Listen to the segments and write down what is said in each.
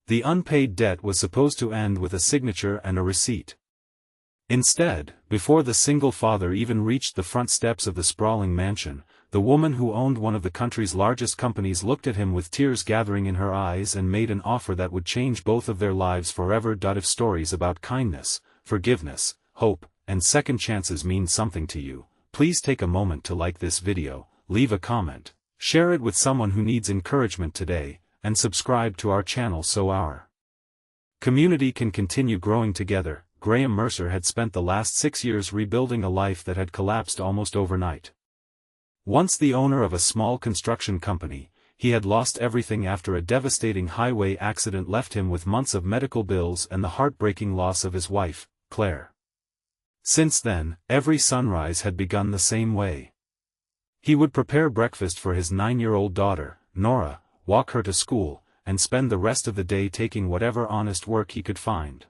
The unpaid debt was supposed to end with a signature and a receipt. Instead, before the single father even reached the front steps of the sprawling mansion, the woman who owned one of the country's largest companies looked at him with tears gathering in her eyes and made an offer that would change both of their lives forever. If stories about kindness, forgiveness, hope, and second chances mean something to you, please take a moment to like this video, leave a comment, share it with someone who needs encouragement today, and subscribe to our channel so our community can continue growing together. Graham Mercer had spent the last 6 years rebuilding a life that had collapsed almost overnight. Once the owner of a small construction company, he had lost everything after a devastating highway accident left him with months of medical bills and the heartbreaking loss of his wife, Claire. Since then, every sunrise had begun the same way. He would prepare breakfast for his 9-year-old daughter, Nora, walk her to school, and spend the rest of the day taking whatever honest work he could find.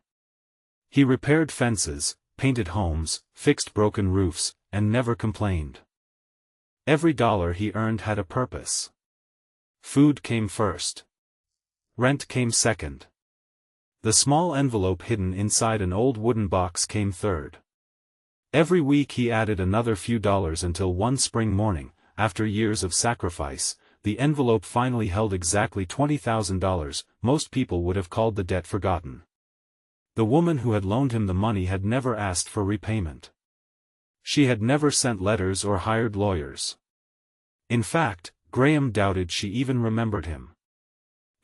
He repaired fences, painted homes, fixed broken roofs, and never complained. Every dollar he earned had a purpose. Food came first. Rent came second. The small envelope hidden inside an old wooden box came third. Every week he added another few dollars until one spring morning, after years of sacrifice, the envelope finally held exactly $20,000. Most people would have called the debt forgotten. The woman who had loaned him the money had never asked for repayment. She had never sent letters or hired lawyers. In fact, Graham doubted she even remembered him.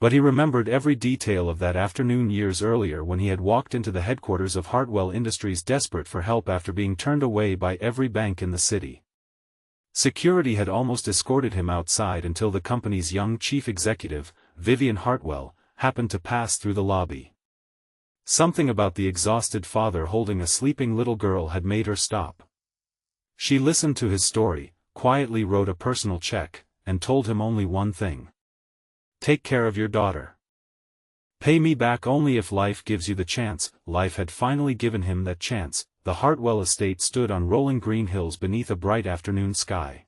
But he remembered every detail of that afternoon years earlier when he had walked into the headquarters of Hartwell Industries desperate for help after being turned away by every bank in the city. Security had almost escorted him outside until the company's young chief executive, Vivian Hartwell, happened to pass through the lobby. Something about the exhausted father holding a sleeping little girl had made her stop. She listened to his story, quietly wrote a personal check, and told him only one thing. Take care of your daughter. Pay me back only if life gives you the chance. Life had finally given him that chance. The Hartwell estate stood on rolling green hills beneath a bright afternoon sky.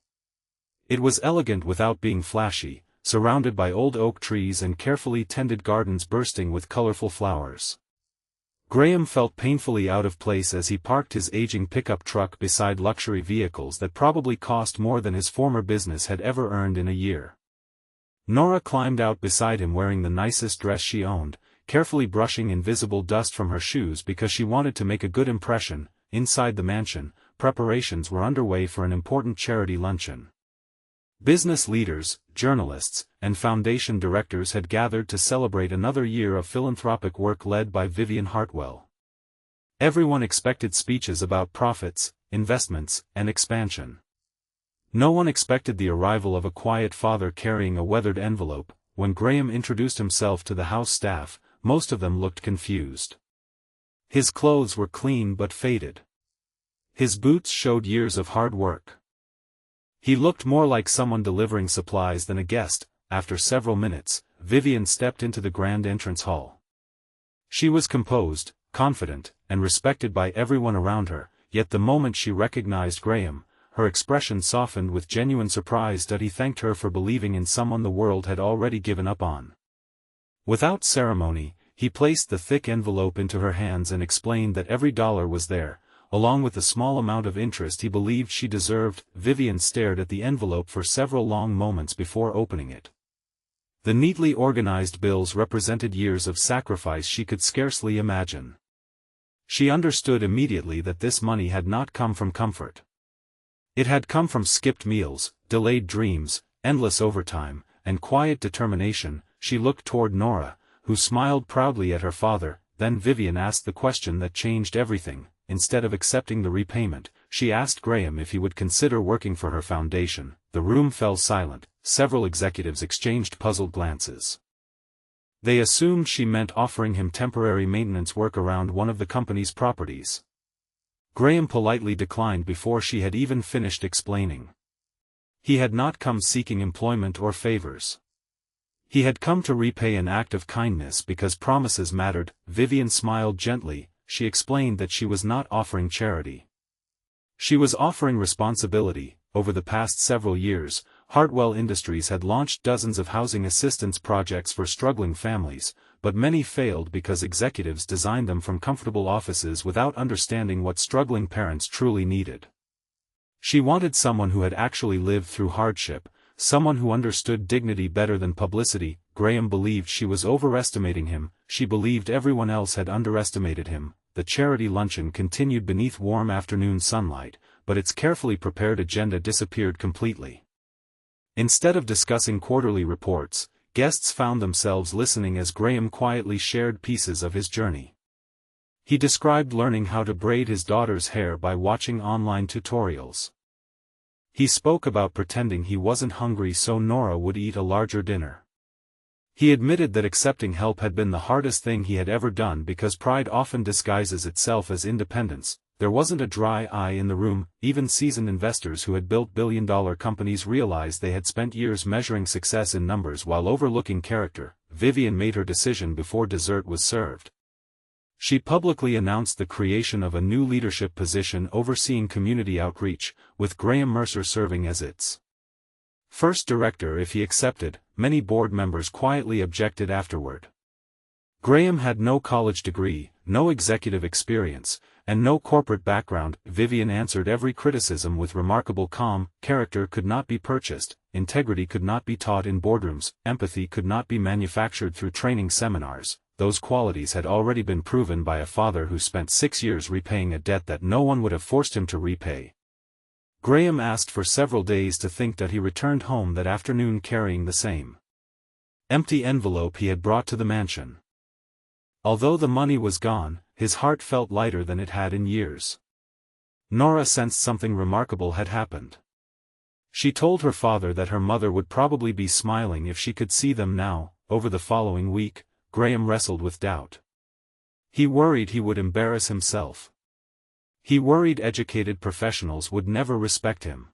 It was elegant without being flashy, surrounded by old oak trees and carefully tended gardens bursting with colorful flowers. Graham felt painfully out of place as he parked his aging pickup truck beside luxury vehicles that probably cost more than his former business had ever earned in a year. Nora climbed out beside him wearing the nicest dress she owned, carefully brushing invisible dust from her shoes because she wanted to make a good impression. Inside the mansion, preparations were underway for an important charity luncheon. Business leaders, journalists, and foundation directors had gathered to celebrate another year of philanthropic work led by Vivian Hartwell. Everyone expected speeches about profits, investments, and expansion. No one expected the arrival of a quiet father carrying a weathered envelope. When Graham introduced himself to the house staff, most of them looked confused. His clothes were clean but faded. His boots showed years of hard work. He looked more like someone delivering supplies than a guest. After several minutes, Vivian stepped into the grand entrance hall. She was composed, confident, and respected by everyone around her, yet the moment she recognized Graham, her expression softened with genuine surprise that he thanked her for believing in someone the world had already given up on. Without ceremony, he placed the thick envelope into her hands and explained that every dollar was there, along with the small amount of interest he believed she deserved. Vivian stared at the envelope for several long moments before opening it. The neatly organized bills represented years of sacrifice she could scarcely imagine. She understood immediately that this money had not come from comfort. It had come from skipped meals, delayed dreams, endless overtime, and quiet determination. She looked toward Nora, who smiled proudly at her father. Then Vivian asked the question that changed everything. Instead of accepting the repayment, she asked Graham if he would consider working for her foundation. The room fell silent. Several executives exchanged puzzled glances. They assumed she meant offering him temporary maintenance work around one of the company's properties. Graham politely declined before she had even finished explaining. He had not come seeking employment or favors. He had come to repay an act of kindness because promises mattered. Vivian smiled gently. She explained that she was not offering charity. She was offering responsibility. Over the past several years, Hartwell Industries had launched dozens of housing assistance projects for struggling families, but many failed because executives designed them from comfortable offices without understanding what struggling parents truly needed. She wanted someone who had actually lived through hardship, someone who understood dignity better than publicity. Graham believed she was overestimating him, she believed everyone else had underestimated him. The charity luncheon continued beneath warm afternoon sunlight, but its carefully prepared agenda disappeared completely. Instead of discussing quarterly reports, guests found themselves listening as Graham quietly shared pieces of his journey. He described learning how to braid his daughter's hair by watching online tutorials. He spoke about pretending he wasn't hungry so Nora would eat a larger dinner. He admitted that accepting help had been the hardest thing he had ever done because pride often disguises itself as independence. There wasn't a dry eye in the room. Even seasoned investors who had built billion-dollar companies realized they had spent years measuring success in numbers while overlooking character. Vivian made her decision before dessert was served. She publicly announced the creation of a new leadership position overseeing community outreach, with Graham Mercer serving as its first director if he accepted. Many board members quietly objected afterward. Graham had no college degree, no executive experience, and no corporate background. Vivian answered every criticism with remarkable calm. Character could not be purchased, integrity could not be taught in boardrooms, empathy could not be manufactured through training seminars. Those qualities had already been proven by a father who spent 6 years repaying a debt that no one would have forced him to repay. Graham asked for several days to think that he returned home that afternoon carrying the same empty envelope he had brought to the mansion. Although the money was gone, his heart felt lighter than it had in years. Nora sensed something remarkable had happened. She told her father that her mother would probably be smiling if she could see them now. Over the following week, Graham wrestled with doubt. He worried he would embarrass himself. He worried educated professionals would never respect him.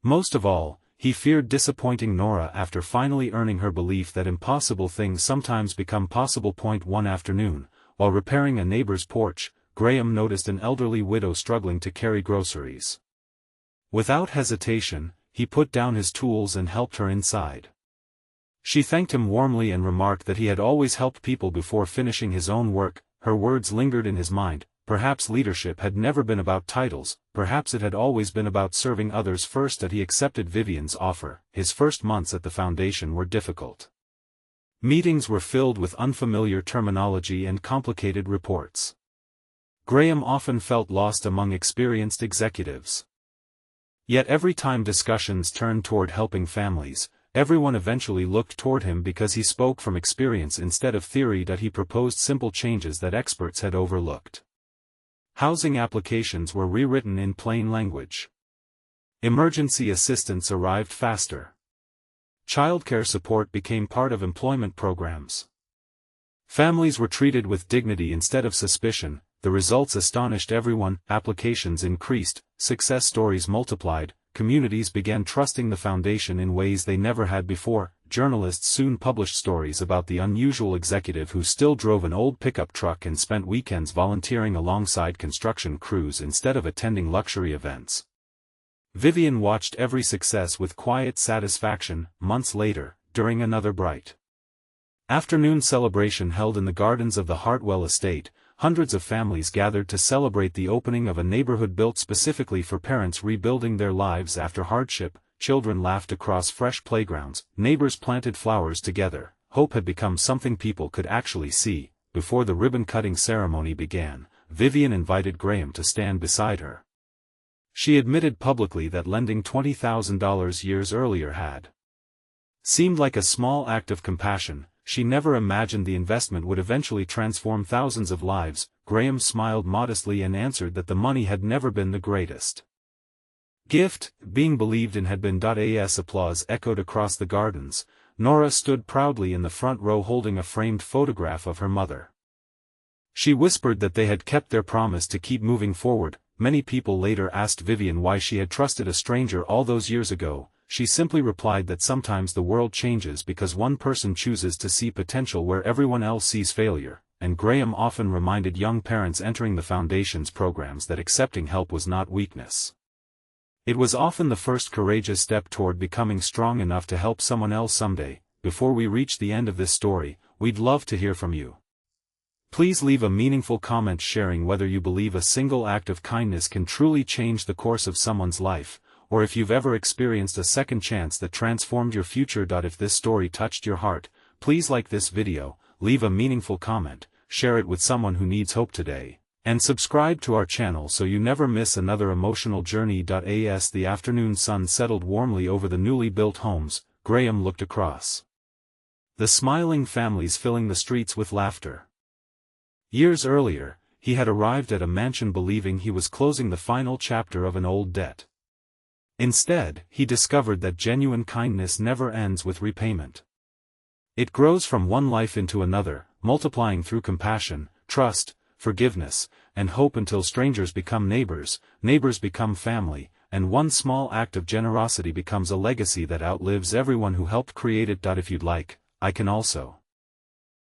Most of all, he feared disappointing Nora after finally earning her belief that impossible things sometimes become possible. One afternoon, while repairing a neighbor's porch, Graham noticed an elderly widow struggling to carry groceries. Without hesitation, he put down his tools and helped her inside. She thanked him warmly and remarked that he had always helped people before finishing his own work. Her words lingered in his mind. Perhaps leadership had never been about titles, perhaps it had always been about serving others first. That he accepted Vivian's offer. His first months at the foundation were difficult. Meetings were filled with unfamiliar terminology and complicated reports. Graham often felt lost among experienced executives. Yet every time discussions turned toward helping families, everyone eventually looked toward him because he spoke from experience instead of theory. That he proposed simple changes that experts had overlooked. Housing applications were rewritten in plain language. Emergency assistance arrived faster. Childcare support became part of employment programs. Families were treated with dignity instead of suspicion. The results astonished everyone. Applications increased, success stories multiplied, communities began trusting the foundation in ways they never had before. Journalists soon published stories about the unusual executive who still drove an old pickup truck and spent weekends volunteering alongside construction crews instead of attending luxury events. Vivian watched every success with quiet satisfaction. Months later, during another bright afternoon celebration held in the gardens of the Hartwell estate, hundreds of families gathered to celebrate the opening of a neighborhood built specifically for parents rebuilding their lives after hardship. Children laughed across fresh playgrounds, neighbors planted flowers together. Hope had become something people could actually see. Before the ribbon-cutting ceremony began, Vivian invited Graham to stand beside her. She admitted publicly that lending $20,000 years earlier had seemed like a small act of compassion. She never imagined the investment would eventually transform thousands of lives. Graham smiled modestly and answered that the money had never been the greatest gift being believed in had been. As applause echoed across the gardens, Nora stood proudly in the front row holding a framed photograph of her mother. She whispered that they had kept their promise to keep moving forward. Many people later asked Vivian why she had trusted a stranger all those years ago. She simply replied that sometimes the world changes because one person chooses to see potential where everyone else sees failure. And Graham often reminded young parents entering the foundation's programs that accepting help was not weakness. It was often the first courageous step toward becoming strong enough to help someone else someday. Before we reach the end of this story, we'd love to hear from you. Please leave a meaningful comment sharing whether you believe a single act of kindness can truly change the course of someone's life, or if you've ever experienced a second chance that transformed your future. If this story touched your heart, please like this video, leave a meaningful comment, share it with someone who needs hope today, and subscribe to our channel so you never miss another emotional journey. As the afternoon sun settled warmly over the newly built homes, Graham looked across the smiling families filling the streets with laughter. Years earlier, he had arrived at a mansion believing he was closing the final chapter of an old debt. Instead, he discovered that genuine kindness never ends with repayment. It grows from one life into another, multiplying through compassion, trust, forgiveness, and hope until strangers become neighbors, neighbors become family, and one small act of generosity becomes a legacy that outlives everyone who helped create it. If you'd like, I can also